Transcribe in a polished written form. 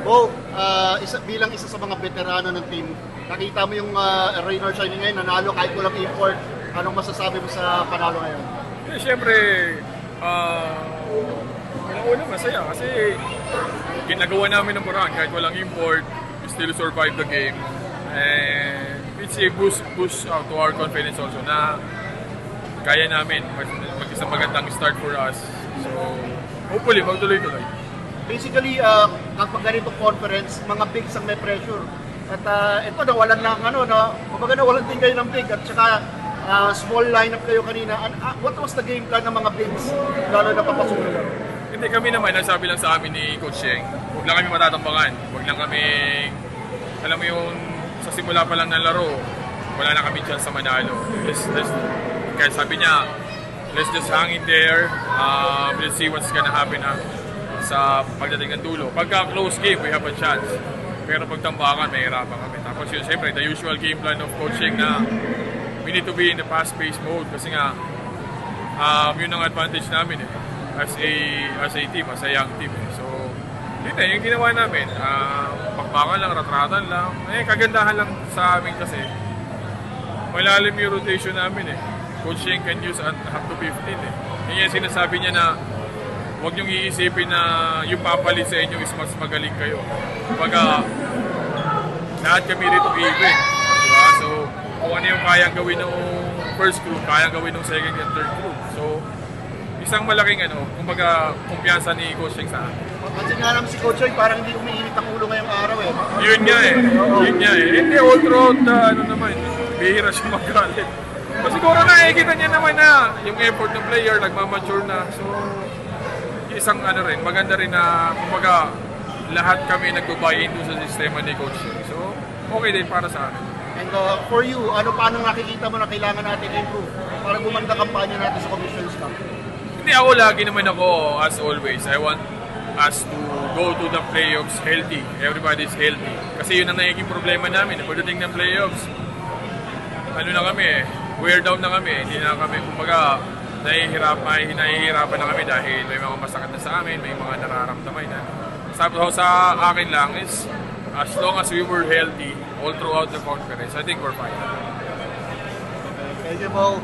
Bo, bilang isa sa mga veterano ng team, nakita mo yung rain or shine ngayon, nanalo kahit walang import. Anong masasabi mo sa panalo ngayon? Siyempre, una masaya kasi ginagawa namin ng paraan kahit walang import, we still survive the game. And it's a boost to our confidence also na kaya namin mag-isang magandang start for us. So, hopefully, magtuloy-tuloy. Basically, kapag ganitong conference, mga bigs ang may pressure. At ito, nawalan lang, kumbaga nawalan din kayo ng big. At saka, small lineup kayo kanina. What was the game plan ng mga bigs, lalo na papasok na lang? Hindi kami naman, nagsabi lang sa amin ni Coach Sheng, huwag lang kami matatambangan. Huwag lang kami, alam mo yung sa simula pa lang ng laro, wala na kami dyan sa Manalo. Kaya sabi niya, let's just hang in there, let's see what's gonna happen sa pagdating ng dulo. Pagka close game, we have a chance. Pero pag tambakan, may hirapan kami. Tapos yun, siyempre, the usual game plan of coaching na we need to be in the fast-paced mode kasi nga, yun ang advantage namin as a team, as a young team. So, yun yung ginawa namin. Pakbakan lang, ratratan lang. Kagandahan lang sa amin kasi malalim yung rotation namin Coaching can use up to 15 Yun yung sinasabi niya na huwag niyong iisipin na yung papalit sa inyo is mas magaling kayo. Kumbaga, lahat kami rito even. Diba? So, kung ano yung kayang gawin ng first group, kayang gawin ng second and third group. So, isang malaking kumbaga, kumpiyansa ni Coach Sheng sa akin. Kasi nga naman si Coach Choi, parang hindi umiinit ang ulo ngayong araw Yun nga Yun nga Hindi all throughout naman, bihira siya magalit. So, siguro nakikita niya naman na yung effort ng player, nagmamature na. So, isang maganda rin na kumbaga lahat kami nagbabuy into sa sistema ni Coach Sheng. So, okay din para sa amin. And for you, paano nakikita mo na kailangan natin improve para gumanda kampanya natin sa Commissioner's Cup? Hindi ako lagi naman ako, as always, I want us to go to the playoffs healthy. Everybody's healthy. Kasi yun ang nagiging problema namin. Pagdating ng playoffs, na kami wear down na kami. Hindi na kami, kumbaga, nahihirapan na kami dahil may mga masakit na sa amin, may mga nararamdaman na. Sa akin lang is, as long as we were healthy all throughout the conference, I think we're fine. Thank you, Paul.